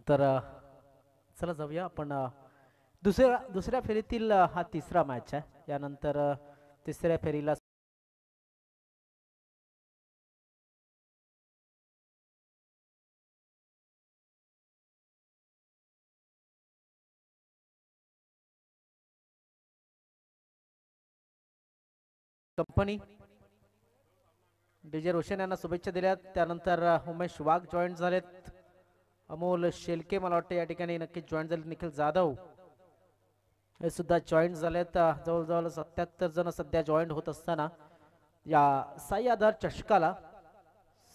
तर चला जाऊया आपण दुसऱ्या फेरीतील हा तिसरा मॅच आहे. यानंतर तिसऱ्या फेरीला कंपनी डीजे रोशन यांना शुभेच्छा दिल्यात. त्यानंतर उमेश वाघ जॉईन झालेत. अमोल शेलके मला वाटतं या ठिकाणी नक्कीच जॉईन झाले. निखिल जाधव हे सुद्धा जॉईन झालेत. जवळजवळ 77 जण सध्या जॉईन होत असताना या साई आधार चषकाला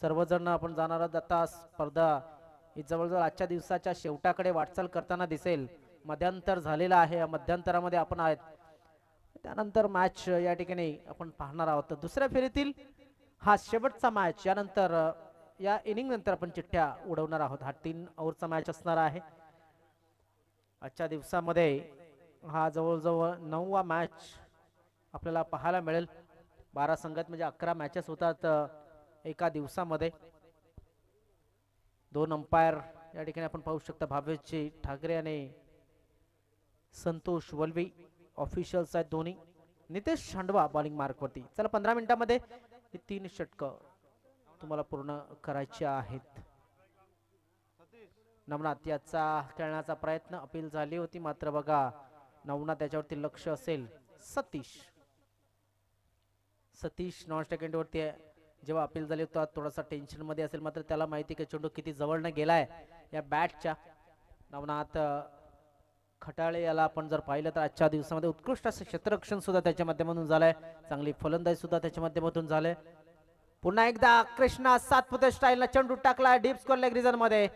सर्वजण आपण जाणार आहोत. आता स्पर्धा ही जवळजवळ आजच्या दिवसाच्या शेवटाकडे वाटचाल करताना दिसेल. मध्यांतर झालेला आहे. या मध्यांतरामध्ये आपण आहेत. त्यानंतर मॅच या ठिकाणी आपण पाहणार आहोत. दुसऱ्या फेरीतील हा शेवटचा मॅच. यानंतर या इनिंग नंतर आपण चिठ्ठ्या उडवणार आहोत. हा 3 ओव्हरचा मॅच असणार आहे. आजच्या दिवसामध्ये हा जवळजवळ 9वा मॅच आपल्याला पाहायला मिळेल. 12 संघात म्हणजे 11 मॅचेस होतात एका दिवसामध्ये. 2 अंपायर या ठिकाणी आपण पाहू शकता. भावेशजी ठाकरे आणि संतोष वलवी ऑफिशियल्स आहेत दोन्ही. नितेश शांडवा बॉलिंग मार्कवरती. चला 15 मिनिटांमध्ये ही 3 षटकं तुम्हाला पूर्ण करायची आहेत. नवनाथ याचा खेळण्याचा प्रयत्न अपील झाली होती, मात्र बघा नवनाथ त्याच्यावरती लक्ष असेल. सतीश नॉन स्टॅकेंड वरती जेव्हा अपील झाली होता थोडासा टेन्शन मध्ये असेल, मात्र त्याला माहिती की चेंडू किती जवळनं गेलाय या बॅटच्या. नवनाथ खटाळे याला आपण जर पाहिलं तर आजच्या दिवसामध्ये उत्कृष्ट असं क्षेत्ररक्षण सुद्धा त्याच्या माध्यमातून झालंय. चांगली फलंदाजी सुद्धा त्याच्या माध्यमातून झालंय. पुन्हा एकदा कृष्णा सातपुते स्टाईलला चेंडू टाकला डीप स्कोर लेग रिजन मध्ये.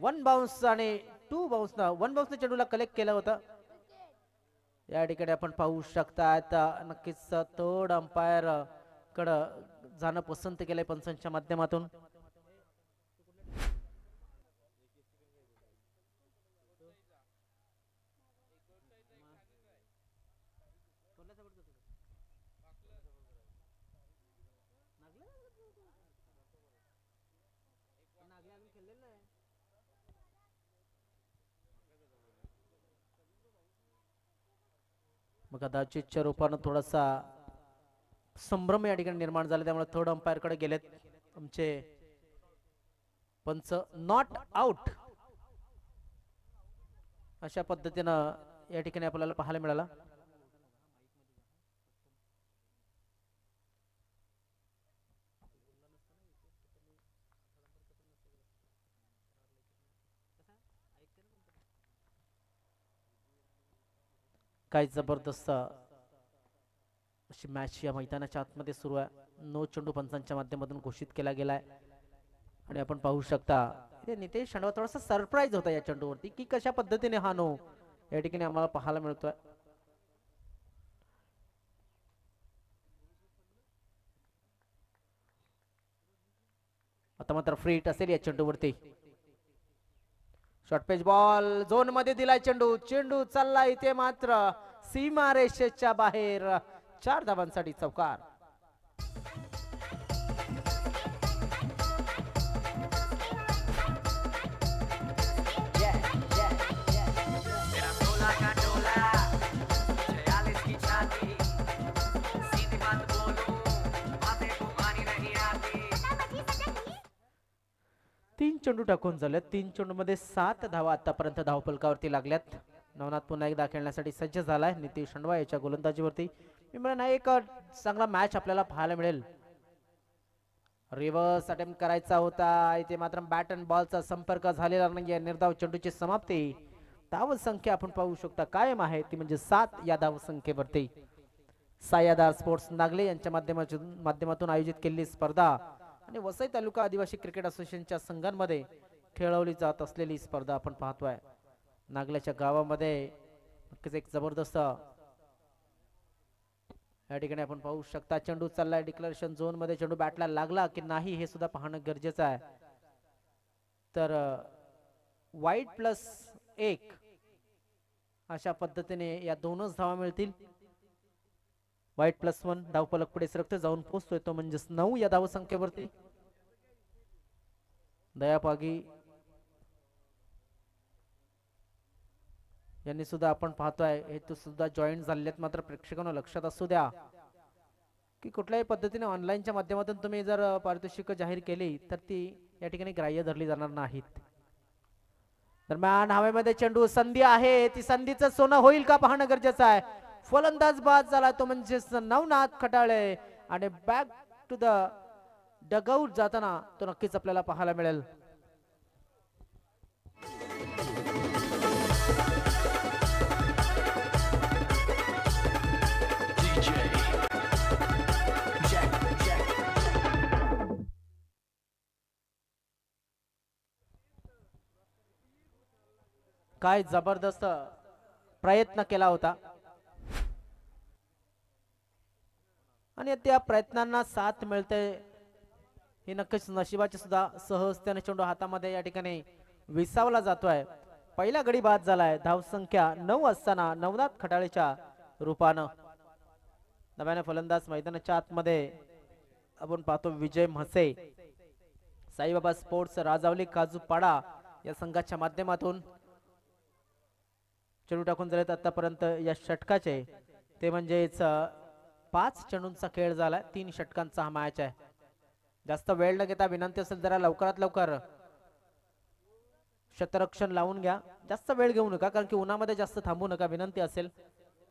1 बाउन्स आणि 2 बाउन्स 1 बाउन्सने चेंडूला कलेक्ट केलं होतं. या ठिकाणी आपण पाहू शकता नक्कीच थर्ड अंपायर कडं जाणं पसंत केलंय पंचांच्या माध्यमातून. मग कदाचितच्या रूपानं थोडासा संभ्रम या ठिकाणी निर्माण झाला, त्यामुळे थर्ड अंपायर कडे गेलेत आमचे पंच. नॉट आउट अशा पद्धतीनं या ठिकाणी आपल्याला पाहायला मिळाला. काय जबरदस्त अशी मॅच या मैदानाच्या आतमध्ये सुरू आहे. नो चेंडू पंचांच्या माध्यमातून घोषित केला गेलाय आणि आपण पाहू शकता नितेश शांडवा थोडासा सरप्राईज होता या चेंडूवरती की कशा पद्धतीने हा नो या ठिकाणी आम्हाला पाहायला मिळतोय. आता मात्र फ्री हिट असेल या चेंडूवरती. शॉर्ट पेज बॉल झोन मध्ये दिलाय चेंडू. चेंडू चालला इथे मात्र सीमा रेषेच्या बाहेर. 4 धावांसाठी चौकार. तीन चेंडू टाकून झालेत. 3 चेंडू मध्ये 7 धावा आतापर्यंत धावफलकावरती लागल्यात. नवनाथ पुन्हा एकदा खेळण्यासाठी सज्ज झालाय नितेश शांडवा याच्या गोलंदाजीवरती. एक चांगला मॅच आपल्याला पाहायला मिळेल. रिव्हर्स अटेम्प्ट करायचा होता इथे मात्र बॅट अँड बॉलचा संपर्क झालेला नाहीये. निर्धाव चेंडूची समाप्ती. धाव संख्या आपण पाहू शकता कायम आहे ती म्हणजे 7 या धाव संख्येवरती. सायादार स्पोर्ट्स नागले यांच्या माध्यमातून आयोजित केलेली स्पर्धा आणि वसई तालुका आदिवासी क्रिकेट असोसिएशनच्या संघांमध्ये खेळवली जात असलेली स्पर्धा आपण पाहतोय. नागल्याच्या गावामध्ये नक्कीच एक जबरदस्त या ठिकाणी आपण पाहू शकता. चेंडू चाललाय डिक्लेरेशन झोन मध्ये. चेंडू बॅटला लागला की नाही हे सुद्धा पाहणं गरजेचं आहे. तर वाईट +1 अशा पद्धतीने या 2च धावा मिळतील. वाईट +1 धावफलक पुढे सरकतो जाऊन पोहोचतोय तो म्हणजे 9 या धाव संख्येवरती. दयापागी यांनी सुद्धा आपण पाहतोय हे तो सुद्धा जॉईन झालेत. मात्र प्रेक्षकांना लक्षात असू द्या की कुठल्याही पद्धतीने ऑनलाईनच्या माध्यमातून तुम्ही जर पारितोषिक जाहीर केली तर ती या ठिकाणी ग्राह्य धरली जाणार नाहीत. दरम्यान हवेमध्ये चेंडू, संधी आहे, ती संधीचं सोनं होईल का पाहणं गरजेचं आहे. फलंदाज बाद झाला तो म्हणजे नवनाथ खटाळे आणि बॅक टू द डगआउट जाताना तो नक्कीच आपल्याला पाहायला मिळेल. काय जबरदस्त प्रयत्न केला होता आणि त्या प्रयत्नांना साथ मिळते ही नक्कीच नशिबाची सुद्धा. सहजतेने चेंडू हातामध्ये या ठिकाणी विसावला जातोय. पहिला गडी बाद झालाय. धावसंख्या 9 असताना नवनाथ खटाळेच्या रूपानं. नव्याने फलंदाज मैदानाच्या आतमध्ये आपण पाहतो विजय म्हसे. साईबाबा स्पोर्ट्स राजावली काजूपाडा या संघाच्या माध्यमातून चेंडू टाकून झालेत आतापर्यंत या षटकाचे. ते म्हणजेच 5 चेंडूंचा खेळ झालाय. 3 षटकांचा हा मॅच आहे. जास्त वेळ न घेता विनंती असेल जरा लवकरात लवकर क्षेत्ररक्षण लावून घ्या. जास्त वेळ घेऊ नका कारण की उन्हामध्ये जास्त थांबू नका विनंती असेल.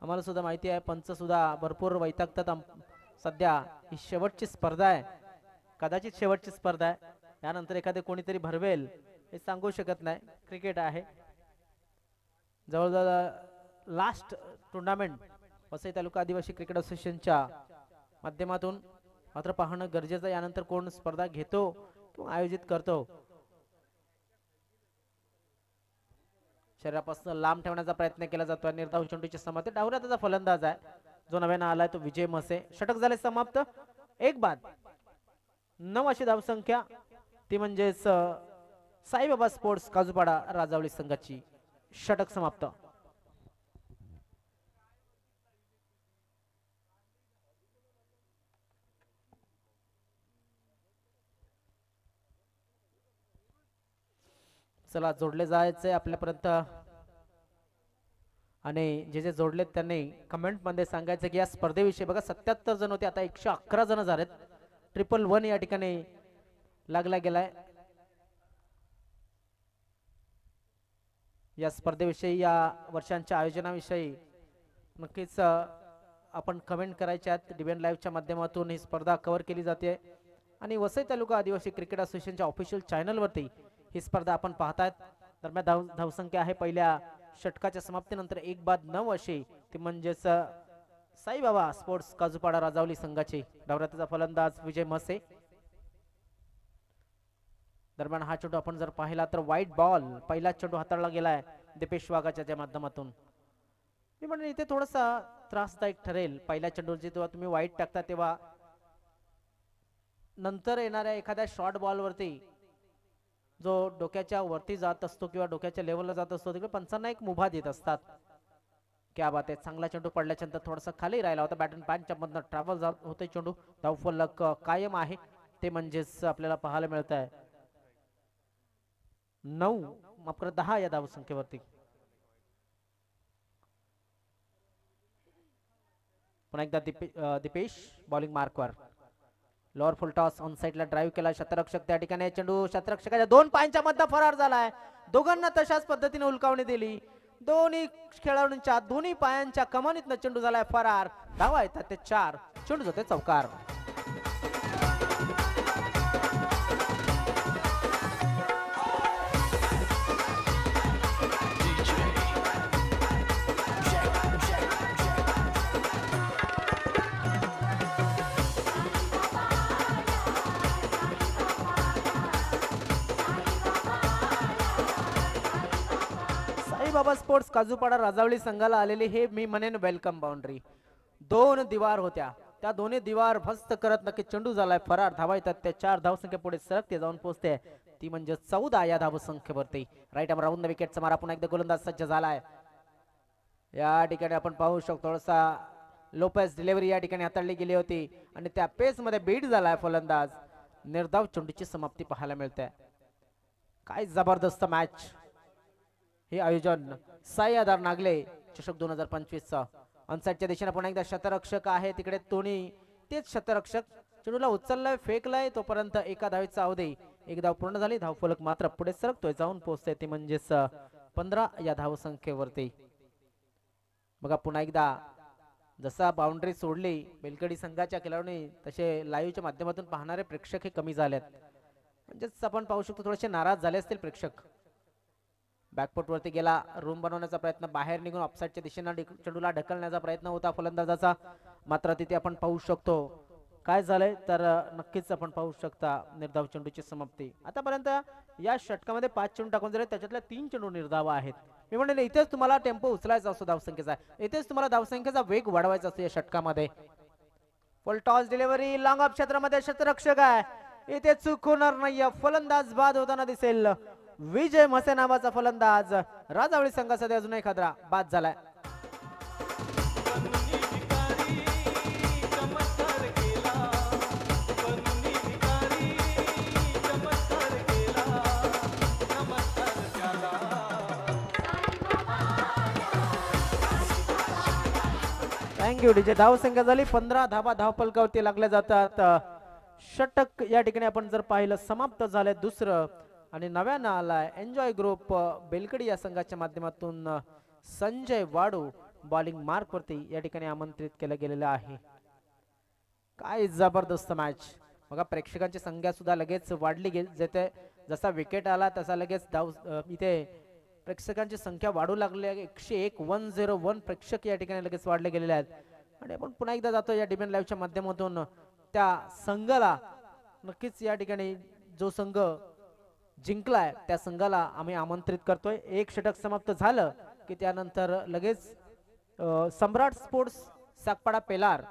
आम्हाला सुद्धा माहिती आहे पंच सुद्धा भरपूर वैतागतात. सध्या ही शेवटची स्पर्धा आहे, कदाचित शेवटची स्पर्धा आहे. यानंतर एखादे कोणीतरी भरवेल हे सांगू शकत नाही. क्रिकेट आहे. जवळजवळ लास्ट टुर्नामेंट वसई तालुका आदिवासी क्रिकेट असोसिएशनच्या माध्यमातून मात्र पाहणं गरजेचं. यानंतर कोण स्पर्धा घेतो किंवा आयोजित करतो. शरीरापासून लांब ठेवण्याचा प्रयत्न केला जातो. निर्धाव चेंडूची समाप्ती. डावरा त्याचा फलंदाज आहे जो नव्यानं आलाय तो विजय म्हसे. षटक झाले समाप्त. 1 बाद. 9 अशी धावसंख्या. ती म्हणजेच साईबाबा स्पोर्ट्स काजूपाडा राजावली संघाची. षटक समाप्त. चला जोडले जायचे आपल्यापर्यंत आणि जे जे जोडलेत त्यांनी कमेंट मध्ये सांगायचं की या स्पर्धेविषयी. बघा 77 जण होते, आता 111 जण झालेत. 111 या ठिकाणी लागला गेलाय. या स्पर्धेविषयी या वर्षांच्या आयोजनाविषयी नक्कीच आपण कमेंट करायच्या आहेत. डिबेन लाईव्हच्या माध्यमातून ही स्पर्धा कव्हर केली जाते आणि वसई तालुका आदिवासी क्रिकेट असोसिएशनच्या ऑफिशियल चॅनलवरती ही स्पर्धा आपण पाहतायत. दरम्यान धावसंख्या आहे पहिल्या षटकाच्या समाप्तीनंतर 1 बाद 9 अशी. ती म्हणजेच साईबाबा स्पोर्ट्स काजूपाडा राजावली संघाची. डावरातीचा फलंदाज विजय म्हसे. दरम्यान हा चेंडू आपण जर पाहिला तर व्हाईट बॉल. पहिला चेंडू हाताळला गेलाय दीपेश वाघाच्या माध्यमातून. मी म्हणेन इथे थोडासा त्रासदायक ठरेल. पहिल्या चेंडूची जेव्हा तुम्ही वाईट टाकता तेव्हा नंतर येणाऱ्या एखाद्या शॉर्ट बॉल वरती जो डोक्याच्या वरती जात असतो किंवा डोक्याच्या लेवलला जात असतो तिकडे पंचांना एक मुभा देत असतात. क्या बात आहे. चांगला चेंडू पडल्याच्या नंतर थोडासा खाली राहिला होता. बॅट अँड पॅनच्या मधनं ट्रॅव्हल होते चेंडू. धावफलक कायम आहे. ते म्हणजेच आपल्याला पाहायला मिळत आहे 9 माफ 10 या धावसंख्येवरती. पुन्हा एकदा दीपेश बॉलिंग मार्कवर. लोअर फुल टॉस ऑन साइडला ड्राईव्ह केला. शतरक्षक त्या ठिकाणी चेंडू शतरक्षकाच्या 2 पायांच्या मध्ये फरार झालाय. दोघांना तशाच पद्धतीने उलकावणी दिली. दोन्ही खेळाडूंच्या दोन्ही पायांच्या कमानीतनं चेंडू झालाय फरार. धावा येतात ते 4. चेंडू जाते चौकार. बाबा स्पोर्ट्स काजूपाडा राजावली संघाला आलेली हे मी म्हणेन वेलकम बाउंड्री. 2 दिवार होत्या, त्या दोन्ही दिवार भस्त करत नक्की चेंडू झालाय फरार. धावा येतात त्या 4 धावसंख्या पुढे सरकते जाऊन पोहोचते. ती म्हणजे 14 या धावसंख्येवरती. राईट आर्म राऊंड द विकेटचा मारा. पुन्हा एकदा गोलंदाज सज्ज झालाय. या ठिकाणी आपण पाहू शकतो थोडासा लोपेस डिलिव्हरी या ठिकाणी हाताळली गेली होती आणि त्या पेस मध्ये बीट झालाय फलंदाज. निर्धाव चेंडूची समाप्ती पाहायला मिळते. काय जबरदस्त मॅच. हे आयोजन साई आधार नागले चषक 2025 चा ऑनसाइडच्या दिशेने पुन्हा एकदा शतरक्षक आहे तिकडे तोनी तेच शतरक्षक चेंडूला उचललाय फेकलाय तोपर्यंत एका धावेचा अवधी एक धाव पूर्ण झाली धावफलक मात्र पुढे सरकतोय जाऊन पोहोचतोय ते म्हणजेच 15 या धावसंख्येवरती बघा पुन्हा एकदा जसा बाउंड्री सोडली बेलकडी संघाच्या खेळाडूंनी तसे लाईव्हच्या माध्यमातून पाहणारे प्रेक्षक हे कमी झालेत म्हणजेच आपण पाहू शकतो थोडेसे नाराज झाले असतील प्रेक्षक बॅकफुट वरती गेला रूम बनवण्याचा प्रयत्न बाहेर निघून ऑफसाइडच्या दिशेने चेंडूला ढकलण्याचा प्रयत्न होता फलंदाजाचा मात्र तिथे आपण पाहू शकतो काय झालंय तर नक्कीच आपण पाहू शकता निर्धाव चेंडूची समाप्ती आतापर्यंत या षटकामध्ये 5 चेंडू टाकून झाले त्याच्यातल्या 3 चेंडू निर्धाव आहेत मी म्हणेन इथेच तुम्हाला टेम्पो उचलायचा असतो धावसंख्येचा इथेच तुम्हाला धावसंख्येचा वेग वाढवायचा असतो या षटकामध्ये full toss delivery long off क्षेत्रामध्ये शतरक्षक आहे इथे चूक होणार नाहीये फलंदाज बाद होताना दिसेल विजय म्हसे नावाचा फलंदाज राजावळी संघासाठी अजून एक खतरा बाद झालाय थँक्यू डीजे धावसंख्या झाली 15 धाबा धावफलकावरती लागल्या जातात षटक या ठिकाणी आपण जर पाहिलं समाप्त झालंय दुसरं आणि नव्यानं आलाय एन्जॉय ग्रुप बेलकडी या संघाच्या माध्यमातून संजय वाडू बॉलिंग मार्क वरती या ठिकाणी आमंत्रित केलं गेलेलं आहे काय जबरदस्त मॅच बघा प्रेक्षकांची संख्या सुद्धा लगेच वाढली गेली जसा विकेट आला तसा लगेच धाव इथे प्रेक्षकांची संख्या वाढू लागली आहे 101 प्रेक्षक या ठिकाणी लगेच वाढले गेलेले आहेत आणि आपण पुन्हा एकदा जातो या डिबेट लाईव्हच्या माध्यमातून त्या संघाला नक्कीच या ठिकाणी जो संघ जिंकलाय त्या संघाला आम्ही आमंत्रित करतोय एक षटक समाप्त झालं की त्यानंतर लगेच सम्राट स्पोर्ट्स सागपाडा पेलार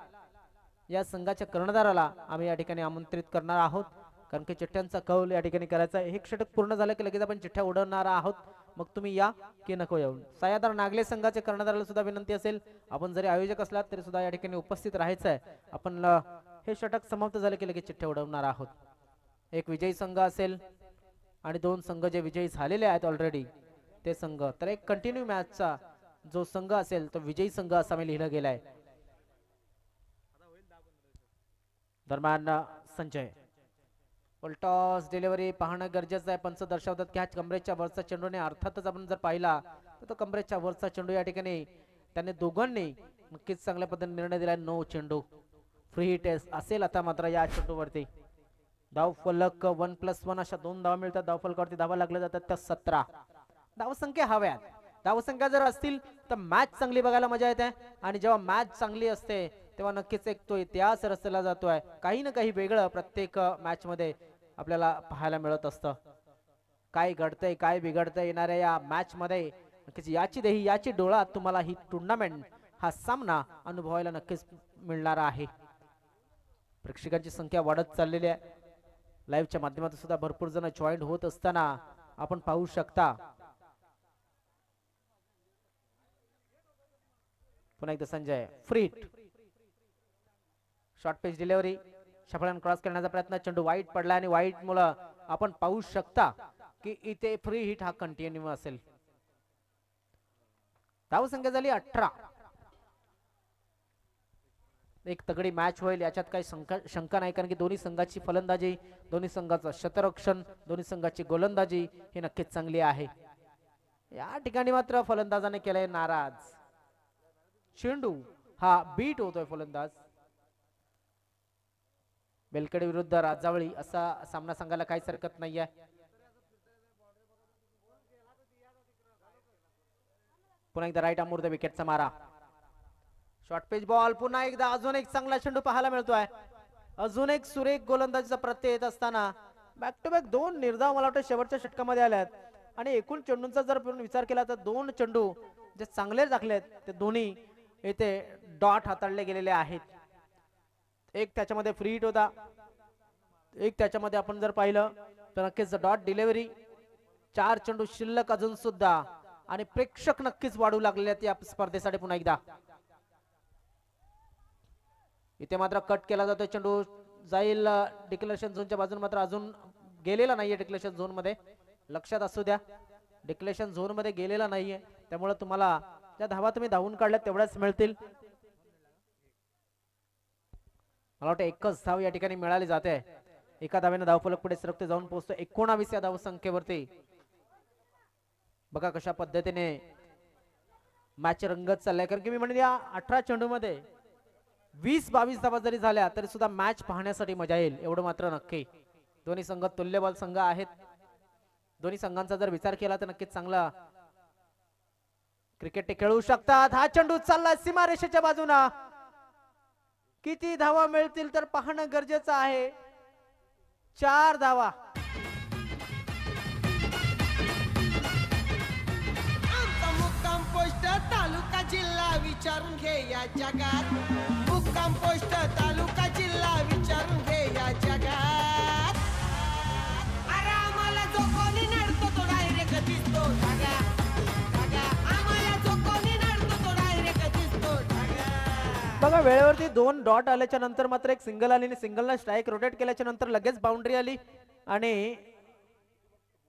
या संघाच्या कर्णधाराला आम्ही या ठिकाणी आमंत्रित करणार आहोत कारण की चिठ्ठ्यांचा कौल या ठिकाणी करायचा एक षटक पूर्ण झालं की लगेच आपण चिठ्ठ्या उडवणार आहोत मग तुम्ही या की नको येऊन सायादार नागले संघाचे कर्णधाराला सुद्धा विनंती असेल आपण जरी आयोजक असलात तरी सुद्धा या ठिकाणी उपस्थित राहायचं आहे आपण हे षटक समाप्त झाले की लगेच चिठ्ठ्या उडवणार आहोत एक विजयी संघ असेल आणि 2 संघ जे विजयी झालेले आहेत ऑलरेडी ते संघ तर एक कंटिन्यू मॅचचा जो संघ असेल तो विजयी संघ असा मी लिहिलं गेलाय दरम्यान संजय टॉस डिलिव्हरी पाहणं गरजेचं आहे पंच दर्शवतात की हा कमरेच्या वरचा चेंडूने अर्थातच आपण जर पाहिला तर तो कमरेच्या वरचा चेंडू या ठिकाणी त्यांनी दोघांनी नक्कीच चांगल्या पद्धतीने निर्णय दिलाय नो चेंडू फ्री हिट असेल आता मात्र या चेंडूवरती धाव फलक 1+1 अशा 2 धावा मिळतात धाव फलकावरती धावा लागल्या जातात त्या 17 धावसंख्या हव्यात धावसंख्या जर असतील तर मॅच चांगली बघायला मजा येते आणि जेव्हा मॅच चांगली असते तेव्हा नक्कीच एक तो इतिहास रचला जातोय काही ना काही वेगळं प्रत्येक मॅच मध्ये आपल्याला पाहायला मिळत असतं काय घडतंय काय बिघडतंय येणाऱ्या या मॅच मध्ये नक्कीच याची डोळा तुम्हाला ही टुर्नामेंट हा सामना अनुभवायला नक्कीच मिळणार आहे प्रेक्षकांची संख्या वाढत चाललेली आहे लाईव्हच्या माध्यमातून सुद्धा भरपूर जण जॉईन होत असताना आपण पाहू शकता पुन्हा एकदा Sanjay free short page delivery शफळान क्रॉस करण्याचा प्रयत्न चेंडू वाईट पडला आणि वाईट मुळे आपण पाहू शकता की इथे फ्री हिट हा कंटिन्यू असेल धावसंख्या झाली 18 एक तगडी मॅच होईल याच्यात काही शंका नाही कारण की दोन्ही संघाची फलंदाजी दोन्ही संघाचं शतरक्षण दोन्ही संघाची गोलंदाजी ही नक्कीच चांगली आहे या ठिकाणी मात्र फलंदाजाने केलंय नाराज चेंडू हा बीट होतोय फलंदाज बेलकडे विरुद्ध राजावळी असा सामना सांगायला काहीच हरकत नाहीये पुन्हा एकदा राईट आमूर्द विकेटचा मारा शॉर्ट पेज बॉल पुन्हा एकदा अजून एक चांगला चेंडू पाहायला मिळतोय अजून एक सुरेख गोलंदाजीचा प्रत्यय येत असताना बॅक टू बॅक 2 निर्धाव मला वाटतं शेवटच्या षटकामध्ये आल्यात आणि एकूण चेंडूंचा जर विचार केला तर 2 चेंडू जे चांगले दाखलेत ते दोन्ही येथे डॉट हाताळले गेलेले आहेत एक त्याच्यामध्ये फ्री हिट होता एक त्याच्यामध्ये आपण जर पाहिलं तर नक्कीच डॉट डिलिव्हरी 4 चेंडू शिल्लक अजून सुद्धा आणि प्रेक्षक नक्कीच वाढू लागलेले आहेत या स्पर्धेसाठी पुन्हा एकदा इथे मात्र कट केला जातो चेंडू जाईल डिक्लेरेशन झोनच्या बाजूने मात्र अजून गेलेला नाहीये डिक्लेरेशन झोन मध्ये लक्षात असू द्या डिक्लेरेशन झोन मध्ये गेलेला नाहीये, त्यामुळे तुम्हाला ज्या धावा तुम्ही धावून काढल्या तेवढ्याच मिळतील. मला वाटतं एकच धाव या ठिकाणी मिळाली जाते. एका धावेने धावफलक पुढे सरकते जाऊन पोहोचतो 19 या धावसंख्येवरती. बघा कशा पद्धतीने मॅच रंगत चाललाय, कारण की मी म्हणेन या 18 चेंडू मध्ये 20-22 धावा जरी झाल्या तरी सुद्धा मॅच पाहण्यासाठी मजा येईल एवढं मात्र नक्की. दोन्ही संघ तुल्यबळ संघ आहेत. दोन्ही संघांचा जर विचार केला तर नक्कीच चांगला क्रिकेट ते खेळू शकतात. हा चेंडू चालला सीमारेषेच्या बाजूला, किती धावा मिळतील तर पाहणं गरजेचं आहे. 4 धावा. मुक्काम पोस्ट तालुका जिल्हा विचारून घे या जगात. मुक्काम पोस्ट तालुका जिल्हा विचारून घे या जगात. अरे आम्हाला जो कोणी नडतो तो डायरेक्ट दिसतो ढगा ढगा. आम्हाला जो कोणी नडतो तो डायरेक्ट दिसतो ढगा. बघा वेळेवरती 2 डॉट आल्याच्या नंतर मात्र एक सिंगल आली आणि सिंगलला स्ट्राइक रोटेट केल्याच्या नंतर लगेच बाउंड्री आली आणि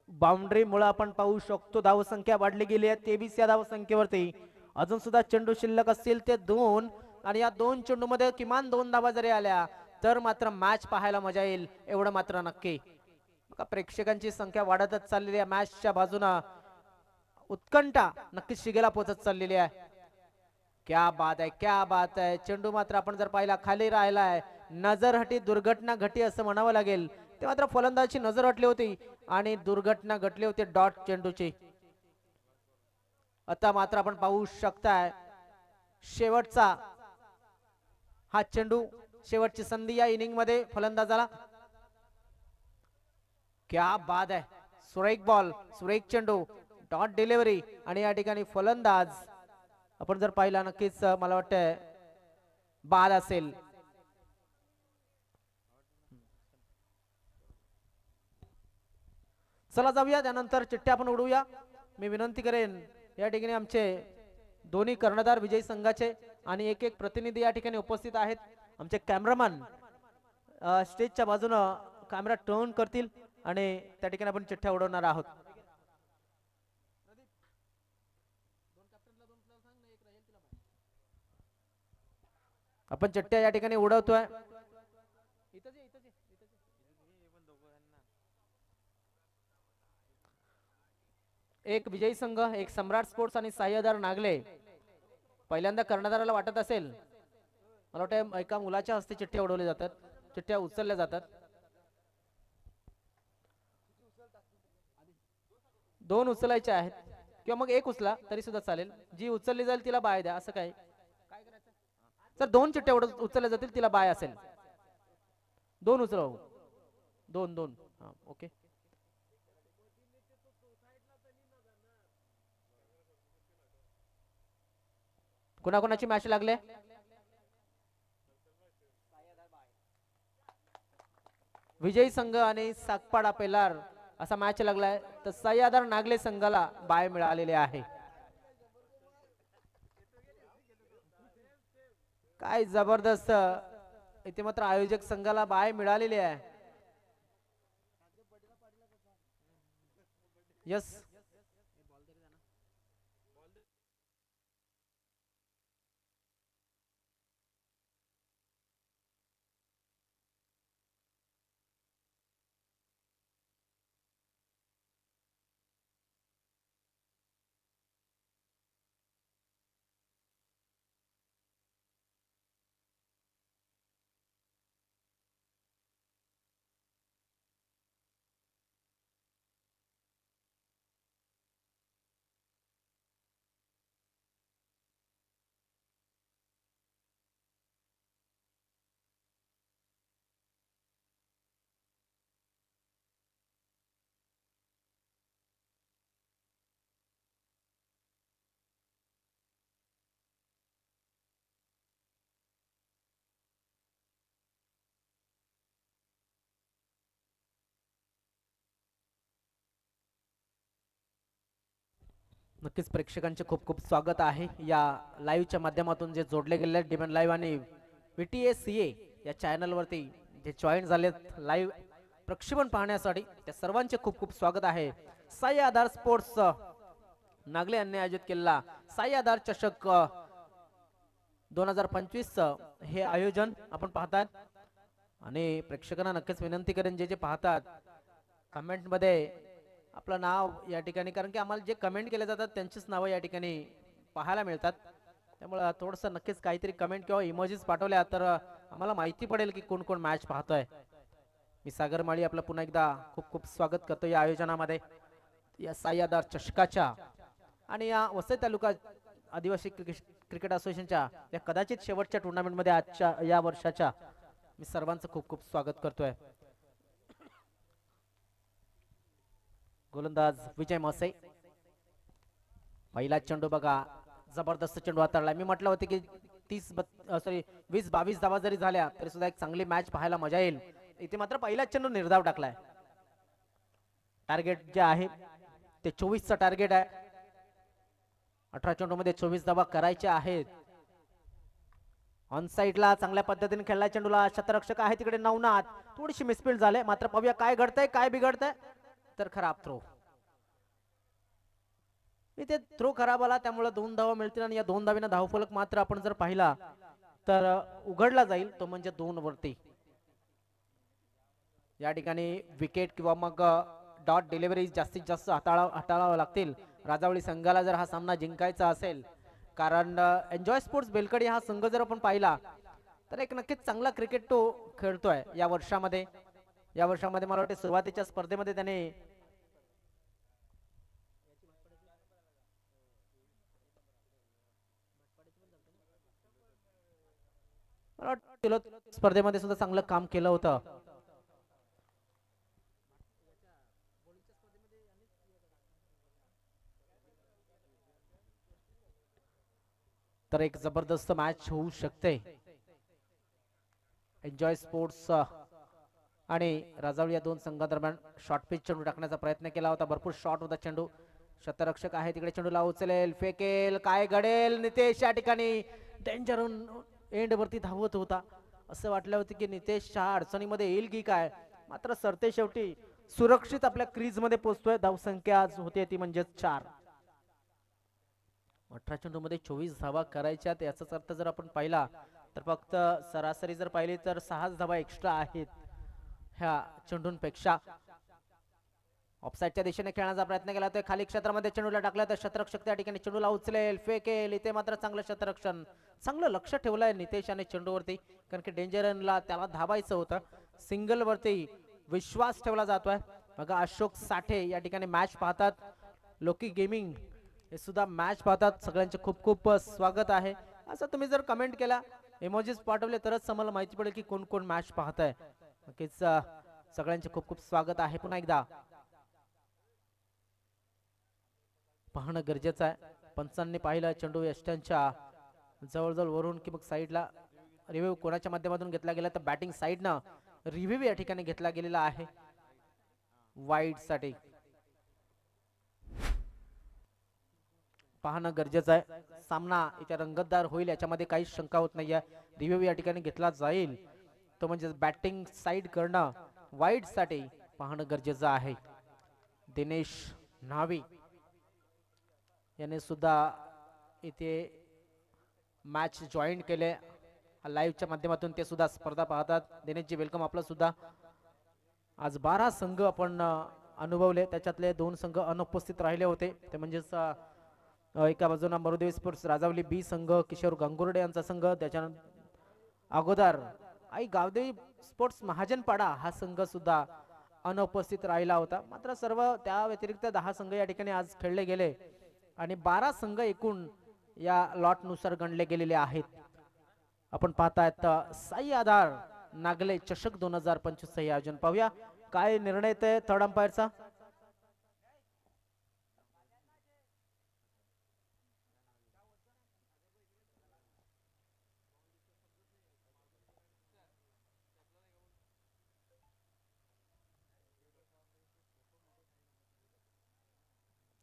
बाउंड्री मुळे आपण पाहू शकतो धावसंख्या वाढली गेली आहे 23 या धावसंख्येवरती. अजून सुद्धा चेंडू शिल्लक असतील ते 2 आणि या 2 चेंडू मध्ये किमान 2 धावा जरी आल्या तर मात्र मॅच पाहायला मजा येईल एवढं मात्र नक्की. बघा प्रेक्षकांची संख्या वाढतच चाललेली आहे. मॅचच्या बाजूला उत्कंठा नक्कीच शिगेला पोहोचत चाललेली आहे. क्या बात आहे, क्या बात आहे. चेंडू मात्र आपण जर पाहिला खाली राहिलाय. नजर हटी दुर्घटना घटी असं म्हणावं लागेल. ते मात्र फलंदाजाची नजर हटली होती आणि दुर्घटना घटली होती डॉट चेंडूची. आता मात्र आपण पाहू शकताय शेवटचा हा चेंडू, शेवटची संधी या इनिंग मध्ये फलंदाजाला. क्या बात आहे, सुरेख बॉल, सुरेख चेंडू, डॉट डिलिव्हरी आणि या ठिकाणी फलंदाज आपण जर पाहिला नक्कीच मला वाटतं बाद असेल. चला जाऊया, त्यानंतर चिठ्ठ्या आपण उडवूया. मी विनंती करेन या ठिकाणी आमचे दोन्ही कर्णधार विजयी संघाचे आणि एक एक प्रतिनिधी या ठिकाणी उपस्थित आहेत. आमचे कॅमेरामॅन स्टेजच्या बाजूने कॅमेरा टर्न करतील आणि त्या ठिकाणी आपण चिठ्ठ्या उडवणार आहोत. आपण चिठ्ठ्या या ठिकाणी उडवतोय. एक विजयी संघ, एक सम्राट स्पोर्ट्स आणि सहाय्यदार नागले. पहिल्यांदा कर्णधाराला वाटत असेल, मला वाटतं एका मुलाच्या हस्ते चिठ्ठ्या उडवल्या जातात, चिठ्ठ्या उचलल्या जातात. 2 उचलायच्या आहेत किंवा मग 1 उचला तरी सुद्धा चालेल. जी उचलली जाईल तिला बाय द्या, असं काय. सर 2 चिठ्ठ्या उचलल्या जातील, तिला बाय असेल. 2 उचलव, 2 हा ओके. कुणाकुणाची मॅच लागले? विजयी संघ आणि सागपाडा पेलार असा मॅच लागलाय, तर सह्यादार नागले संघाला बाय मिळालेले आहे. काय जबरदस्त, इथे मात्र आयोजक संघाला बाय मिळालेली आहे. यस, नक्कीच प्रेक्षकांचे खूप खूप स्वागत आहे या लाईव्हच्या माध्यमातून जे जोडले गेले आहेत डिमेंड लाईव्ह आणि VTACA या चॅनल वरती जे जॉईन झालेत लाईव्ह प्रक्षेपण पाहण्यासाठी, त्या सर्वांचे खूप खूप स्वागत आहे. साई आधार स्पोर्ट्स नागले यांनी आयोजित केलेला साई आधार चषक 2025 हे आयोजन आपण पाहतात आणि प्रेक्षकांना नक्कीच विनंती करेन जे जे पाहतात कमेंट मध्ये आपलं नाव या ठिकाणी, कारण की आम्हाला जे कमेंट केले जातात त्यांचीच नावं या ठिकाणी पाहायला मिळतात, त्यामुळे थोडंसं नक्कीच काहीतरी कमेंट किंवा इमोजीज पाठवल्या तर आम्हाला माहिती पडेल की कोण कोण मॅच पाहतोय. मी सागर माळी आपलं पुन्हा एकदा खूप खूप स्वागत करतो या आयोजनामध्ये, या साई आधार चषकाच्या आणि या वसई तालुका आदिवासी क्रिकेट असोसिएशनच्या या कदाचित शेवटच्या टुर्नामेंटमध्ये आजच्या या वर्षाच्या मी सर्वांचं खूप खूप स्वागत करतोय. गोलंदाज विजय मसे, पहिला चेंडू बघा, जबरदस्त चेंडू हाताळला. मी म्हटलं होतं की 20-22 धावा जरी झाल्या तरी सुद्धा एक चांगली मॅच पाहायला मजा येईल. इथे मात्र पहिला चेंडू निर्धाव टाकलाय. टार्गेट जे आहे ते 24चं टार्गेट आहे. 18 चेंडू मध्ये 24 धावा करायच्या आहेत. ऑन साइडला चांगल्या पद्धतीने खेळला चेंडूला, शतरक्षक आहे तिकडे नवनाथ, थोडीशी मिसफील्ड झाले. मात्र पाहूया काय घडतंय काय बिघडतंय. तर खराब थ्रो, इथे थ्रो खराब आला त्यामुळे 2 धावा मिळतील आणि या 2 धावीना धावफलक मात्र आपण जर पाहिला तर उघडला जाईल, तो म्हणजे 2 वरती. या ठिकाणी विकेट किंवा मग डॉट डिलिव्हरी जास्तीत जास्त हाताळावं लागतील राजावळी संघाला जर हा सामना जिंकायचा असेल, कारण एन्जॉय स्पोर्ट्स बेलकडी हा संघ जर आपण पाहिला तर एक नक्कीच चांगला क्रिकेट तो खेळतोय या वर्षामध्ये. या वर्षामध्ये मला वाटते सुरुवातीच्या स्पर्धेमध्ये त्याने स्पर्धेमध्ये सुद्धा चांगलं काम केलं होतं. तर एक जबरदस्त मॅच होऊ शकते. एन्जॉय स्पोर्ट्स आणि राजावळी या 2 संघादरम्यान शॉर्ट पिच चेंडू टाकण्याचा प्रयत्न केला होता. भरपूर शॉट होता चेंडू. शतरक्षक आहे तिकडे चेंडूला उचलेल, फेकेल, काय घडेल. नितेश या ठिकाणी डेंजर एंड वरती धावत होता. असं वाटलं होतं की नितेशच्या अडचणीमध्ये येईल की काय, मात्र सरते शेवटी सुरक्षित आपल्या क्रीज मध्ये पोहोचतोय. धावसंख्या होती ती म्हणजे 4. 18 चेंडू मध्ये 24 धावा करायच्या, याचाच अर्थ जर आपण पाहिला तर फक्त सरासरी जर पाहिली तर 6 धावा एक्स्ट्रा आहेत ह्या चेंडूंपेक्षा. ऑफसाईडच्या दिशेने खेळण्याचा प्रयत्न केला तर खाली क्षेत्रामध्ये चेंडूला टाकला तर शतरक्षक त्या ठिकाणी चेंडूला उचलेल, फेकेल. इथे मात्र चांगलं शतरक्षण, चांगलं लक्ष ठेवलंय नितेश आणि चेंडूवरती, कारण की डेंजर रनला त्याला धावायचं होतं. सिंगल वरती विश्वास ठेवला जातोय. बघा अशोक साठे या ठिकाणी मॅच पाहतात, लोकी गेमिंग हे सुद्धा मॅच पाहतात. सगळ्यांचे खूप खूप स्वागत आहे. असं तुम्ही जर कमेंट केला, इमोजीस पाठवले तरच आम्हाला माहिती पडेल की कोण कोण मॅच पाहताय. नक्कीच सगळ्यांचे खूप खूप स्वागत आहे. पुन्हा एकदा पाहणं गरजेचं आहे. पंचांनी पाहिलं चेंडू यष्ट्यांच्या जवळजवळ वरून की मग साईडला रिव्ह्यू कोणाच्या माध्यमातून घेतला गेला तर बॅटिंग साईडनं रिव्ह्यू या ठिकाणी घेतला गेलेला आहे वाईड साठी. पाहणं गरजेचं आहे. सामना इथे रंगतदार होईल याच्यामध्ये काही शंका होत नाहीये. रिव्ह्यू या ठिकाणी घेतला जाईल, तो म्हणजे बॅटिंग साईड करणं वाईड साठी पाहणं गरजेचं आहे. दिनेश न्हावी याने सुद्धा इथे मॅच जॉईन केले लाईव्हच्या माध्यमातून, ते सुद्धा स्पर्धा पाहतात. दिनेशजी वेलकम आपलं सुद्धा. आज 12 संघ आपण अनुभवले, त्याच्यातले 2 संघ अनुपस्थित राहिले होते, ते म्हणजेच एका बाजूला मरुदेवी स्पोर्ट्स राजावली बी संघ किशोर गंगुर्डे यांचा संघ, त्याच्यानंतर अगोदर आई गावदेवी स्पोर्ट्स महाजनपाडा हा संघ सुद्धा अनुपस्थित राहिला होता. मात्र सर्व त्या व्यतिरिक्त 10 संघ या ठिकाणी आज खेळले गेले आणि 12 संघ एकूण या लॉट नुसार गणले गेलेले आहेत. आपण पाहतायत साई आधार नागले चषक 2025 हे आयोजन. पाहूया काय निर्णय येते थर्ड अंपायरचा.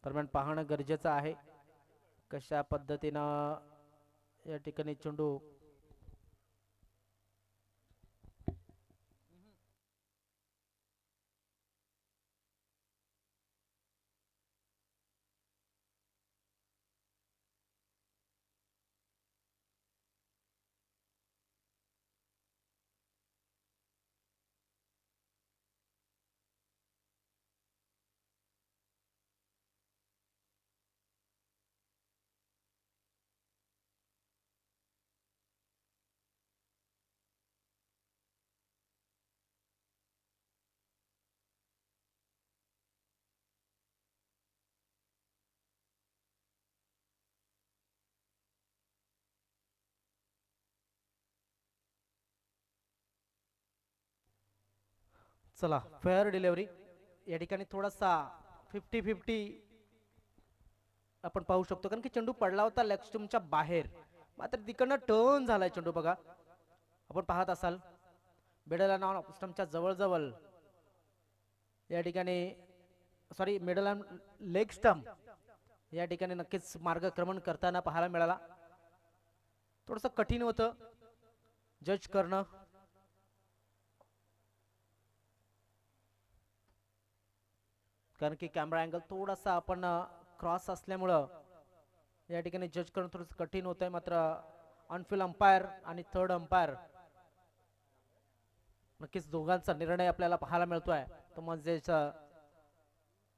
दरम्यान पाहणं गरजेचं आहे कशा पद्धतीनं या ठिकाणी चेंडू चला फेअर डिलिव्हरी या ठिकाणी थोडासा 50-50 आपण पाहू शकतो, कारण की चेंडू पडला होता लेग स्टंपच्या बाहेर, मात्र तिकडनं टर्न झालाय चेंडू. बघा आपण पाहत असाल मिडल अँड स्टंपच्या जवळजवळ या ठिकाणी sorry middle and leg stump या ठिकाणी नक्कीच मार्गक्रमण करताना पाहायला मिळाला. थोडंसं कठीण होतं जज करणं. कारण की कॅमेरा अँगल थोडासा आपण क्रॉस असल्यामुळं या ठिकाणी जज करणं थोडंसं कठीण होत आहे. मात्र ऑनफिल्ड अंपायर आणि थर्ड अंपायर नक्कीच दोघांचा निर्णय आपल्याला पाहायला मिळतोय तो म्हणजेच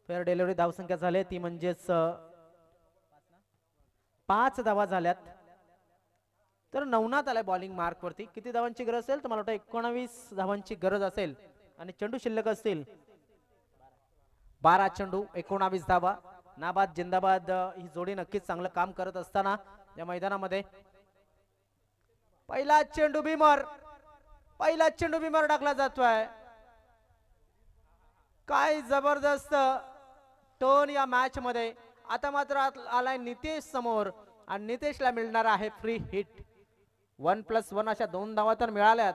फेअर डिलिव्हरी. धावसंख्या झाली ती म्हणजेच 5 धावा झाल्यात. तर नवनाथ आलाय बॉलिंग मार्क वरती. किती धावांची गरज असेल तर मला वाटतं 19 धावांची गरज असेल आणि चेंडू शिल्लक असतील 12 चेंडू 19 धावा. नाबाद जिंदाबाद ही जोडी नक्कीच चांगलं काम करत असताना या मैदानामध्ये पहिला चेंडू भीमर टाकला जातोय. काय जबरदस्त टर्न या मॅच मध्ये. आता मात्र आलाय नितेश समोर आणि नितेशला मिळणार आहे फ्री हिट. 1+1 अशा 2 धावा तर मिळाल्यात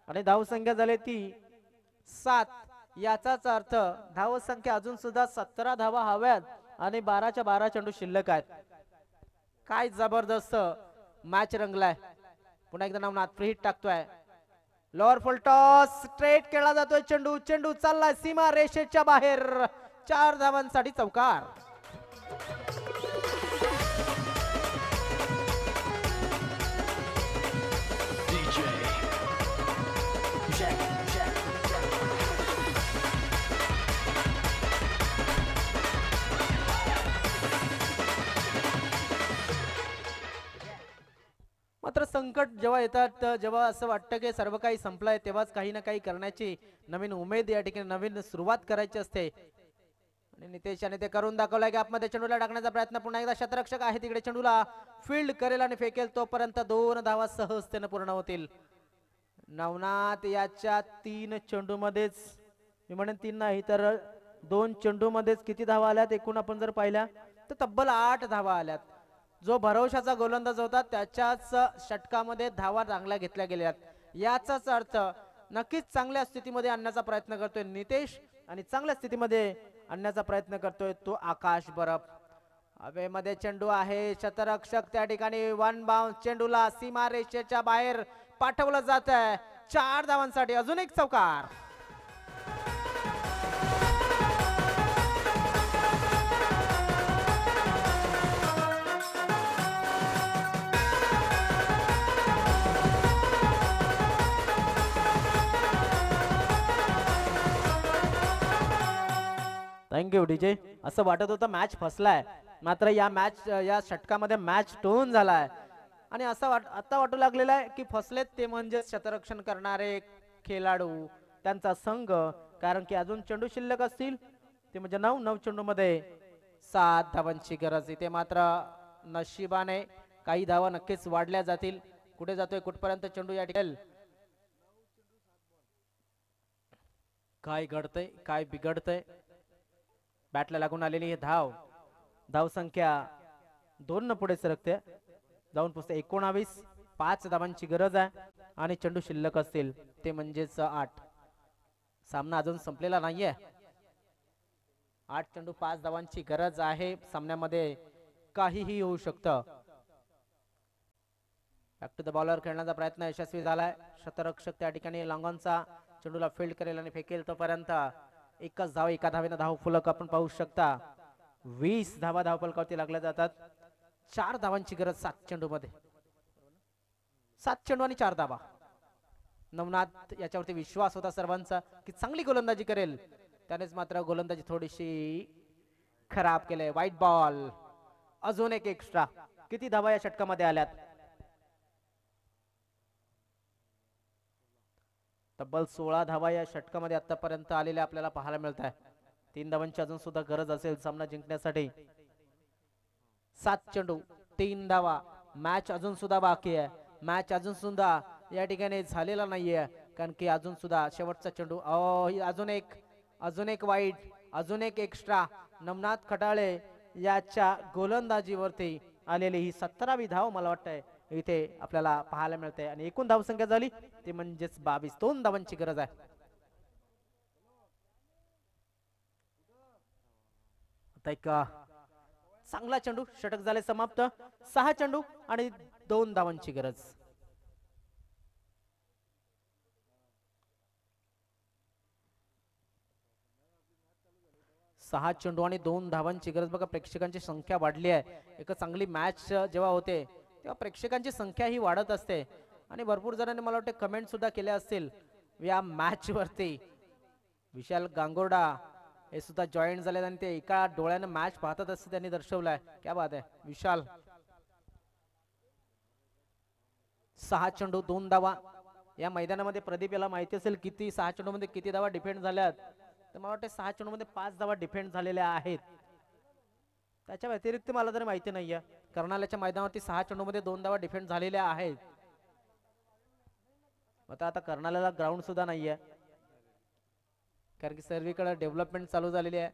आणि धावसंख्या झाली ती 7. याचाच अर्थ धावसंख्या अजून सुद्धा 17 धावा हव्यात आणि 12च्या 12 चेंडू शिल्लक आहेत. काय जबरदस्त मॅच रंगलाय. पुन्हा एकदा नवनाथ फ्री हिट टाकतोय. लोअर फुल टॉस स्ट्रेट केला जातोय. चेंडू चाललाय सीमा रेषेच्या बाहेर. 4 धावांसाठी चौकार. मात्र संकट जेव्हा येतात, जेव्हा असं वाटतं की सर्व काही संपलंय, तेव्हाच काही ना काही करण्याची नवीन उमेद या ठिकाणी नवीन सुरुवात करायची असते. आणि नितेश याने ते करून दाखवलंय की आतमध्ये चेंडूला टाकण्याचा प्रयत्न. पुन्हा एकदा शतरक्षक आहे तिकडे, चेंडूला फील्ड करेल आणि फेकेल. तोपर्यंत 2 धावा सहजतेने पूर्ण होतील. नवनाथ याच्या 3 चेंडू मध्येच, मी म्हणेन 3 नाही तर 2 चेंडू मध्येच किती धावा आल्यात एकूण आपण जर पाहिल्या तर तब्बल 8 धावा आल्यात. जो भरवशाचा गोलंदाज होता त्याच्याच षटकामध्ये धावा चांगल्या घेतल्या गेल्यात. याचाच अर्थ नक्कीच चांगल्या स्थितीमध्ये आणण्याचा प्रयत्न करतोय नितेश आणि चांगल्या स्थितीमध्ये आणण्याचा प्रयत्न करतोय तो आकाश बरफ. हवेमध्ये चेंडू आहे. शतरक्षक त्या ठिकाणी 1 बाउन्स. चेंडूला सीमा रेषेच्या बाहेर पाठवलं जात आहे. 4 धावांसाठी अजून एक चौकार. Thank you DJ. असं वाटत होतं मॅच फसलाय, मात्र या षटकामध्ये मॅच टोन झालाय आणि असं आता वाटू लागलेलं आहे की फसलेत ते म्हणजे शतरक्षण करणारे खेळाडू, त्यांचा संघ. कारण की अजून चेंडू शिल्लक असतील ते म्हणजे 9 चेंडू मध्ये 7 धावांची गरज. इथे मात्र नशिबाने काही धावा नक्कीच वाढल्या जातील. कुठे जातोय कुठपर्यंत चेंडू या ठिकाणी. काय घडतंय काय बिघडतंय. बॅटला लागून आलेली ही धाव संख्या 2 न पुढे सरकते. जाऊन पुसते 19. 5 धावांची गरज आहे आणि चेंडू शिल्लक असतील ते म्हणजेच 8. सामना अजून संपलेला नाहीये. 8 चेंडू 5 धावांची गरज आहे. सामन्यामध्ये काहीही होऊ शकतं. बॅक टू द बॉलर खेळण्याचा प्रयत्न यशस्वी झालाय. शतरक्षक त्या ठिकाणी लॉंगॉनचा चेंडूला फील्ड करेल आणि फेकेल. तोपर्यंत एकच धाव, एका धावेनं धाव फलक आपण पाहू शकता. 20 धावा धावफलकावरती लागल्या जातात. 4 धावांची गरज 7 चेंडू मध्ये. 7 चेंडू आणि 4 धावा. नवनाथ याच्यावरती विश्वास होता सर्वांचा की चांगली गोलंदाजी करेल. त्यानेच मात्र गोलंदाजी थोडीशी खराब केले. White ball. अजून एक एक्स्ट्रा. किती धावा या षटकामध्ये आल्यात. तब्बल 16 धावा या षटकामध्ये आतापर्यंत आलेल्या आपल्याला पाहायला मिळत आहे. 3 धावांची अजून सुद्धा गरज असेल सामना जिंकण्यासाठी. 7 चेंडू 3 धावा. मॅच अजून सुद्धा बाकी आहे. मॅच अजून सुद्धा या ठिकाणी झालेला नाहीये. कारण की अजून सुद्धा शेवटचा चेंडू अजून एक वाईट, अजून एक एक्स्ट्रा. नमनाथ खटाळे याच्या गोलंदाजीवरती आलेली ही 17वी धाव मला वाटतंय इथे आपल्याला पाहायला मिळते आणि एकूण धावसंख्या झाली ती म्हणजेच 22. 2 धावांची गरज आहे. आता एक चांगला चेंडू, षटक झाले समाप्त. 6 चेंडू आणि 2 धावांची गरज. सहा चेंडू आणि 2 धावांची गरज. बघा प्रेक्षकांची संख्या वाढली आहे. एक चांगली मॅच जेव्हा होते तेव्हा प्रेक्षकांची संख्या ही वाढत असते आणि भरपूर जणांनी मला वाटतं कमेंट सुद्धा केल्या असतील या मॅच वरती. विशाल गांगोर्डा हे सुद्धा जॉईन झाले आणि ते एका डोळ्याने मॅच पाहतात असं त्यांनी दर्शवलंय. क्या बात आहे विशाल. 6 चेंडू 2 धावा. या मैदानामध्ये प्रदीप याला माहिती असेल किती 6 चेंडू मध्ये किती धावा डिफेंड झाल्यात. तर मला वाटतं 6 चेंडू मध्ये 5 धावा डिफेंड झालेल्या आहेत. त्याच्या व्यतिरिक्त मला तरी माहिती नाहीये. कर्नाल्याच्या मैदानावरती 6 चेंडू मध्ये 2 धावा डिफेंड झालेल्या आहेत. आता कर्नाल्याला ग्राउंड सुद्धा नाहीये कारण की सर्वीकडे डेव्हलपमेंट चालू झालेली आहे.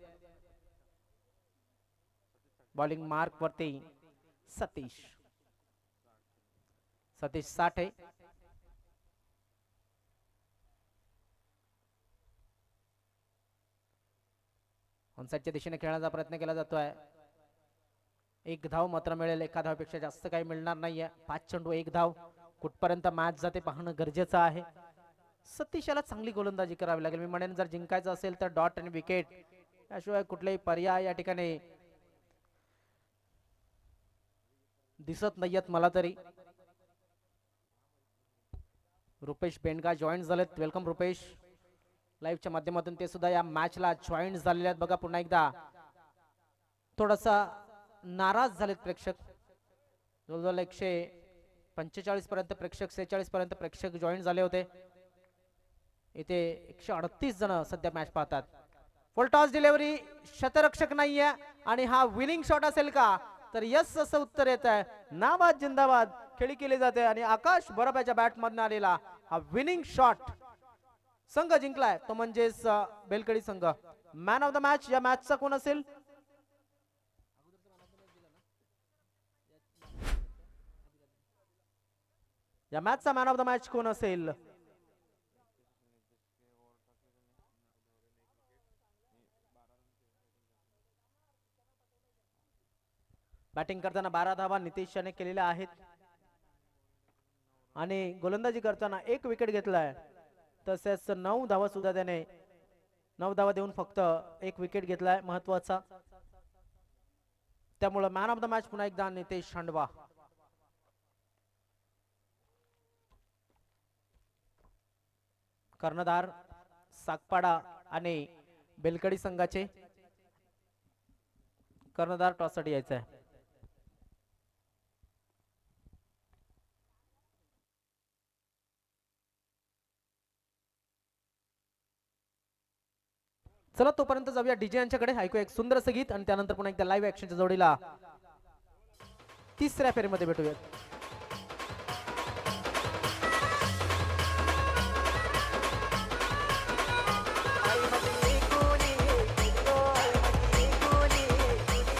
बॉलिंग मार्क वरती सतीश साठे. ऑनसाइडच्या दिशेने खेळण्याचा प्रयत्न केला जातोय. 1 धाव मात्र मिळेल. 1 धावपेक्षा जास्त काही मिळणार नाहीये. 5 चेंडू 1 धाव. कुठपर्यंत मॅच जाते पाहणं गरजेचं आहे. सतीशाला चांगली गोलंदाजी करावी लागेल. मी म्हणेन जर जिंकायचं असेल तर डॉट आणि विकेट याशिवाय कुठलेही पर्याय या ठिकाणी दिसत नाहीयेत मला तरी. रुपेश बेंडगा जॉईन झालेत. वेलकम रुपेश. लाईव्हच्या माध्यमातून ते सुद्धा या मॅचला जॉईन झालेले आहेत. बघा पुन्हा एकदा थोडासा नाराज झालेत प्रेक्षक. जवळजवळ 145 पर्यंत प्रेक्षक 46 पर्यंत प्रेक्षक जॉईन झाले होते. इथे 138 जण सध्या मॅच पाहतात. फुल टॉस डिलिव्हरी, शतरक्षक नाहीये आणि हा विनिंग शॉट असेल का तर यस असं उत्तर येत आहे. नाबाद जिंदाबाद खेळी केली जाते आणि आकाश बरोबर याच्या बॅट मधून आलेला हा विनिंग शॉट संघ जिंकलाय तो म्हणजेच बेलकडी संघ. मॅन ऑफ द मॅच या मॅचचा कोण असेल? या मॅचचा मॅन ऑफ द मॅच कोण असेल? बॅटिंग करताना 12 धावा नितेश याने केलेल्या आहेत आणि गोलंदाजी करताना 1 विकेट घेतलाय. तसेच 9 धावा सुद्धा त्याने 9 धावा देऊन फक्त 1 विकेट घेतलाय महत्वाचा. त्यामुळे मॅन ऑफ द मॅच पुन्हा एकदा नितेश हांडवा. कर्णधार सागपाडा आणि बेलकडी संघाचे. कर्णधार टॉससाठी यायचा आहे. चला तोपर्यंत जाऊया डीजे यांच्याकडे. ऐकूया एक सुंदर असं गीत आणि त्यानंतर पुन्हा एकदा लाईव्ह ऍक्शनच्या जोडीला 3ऱ्या फेरीमध्ये भेटूया.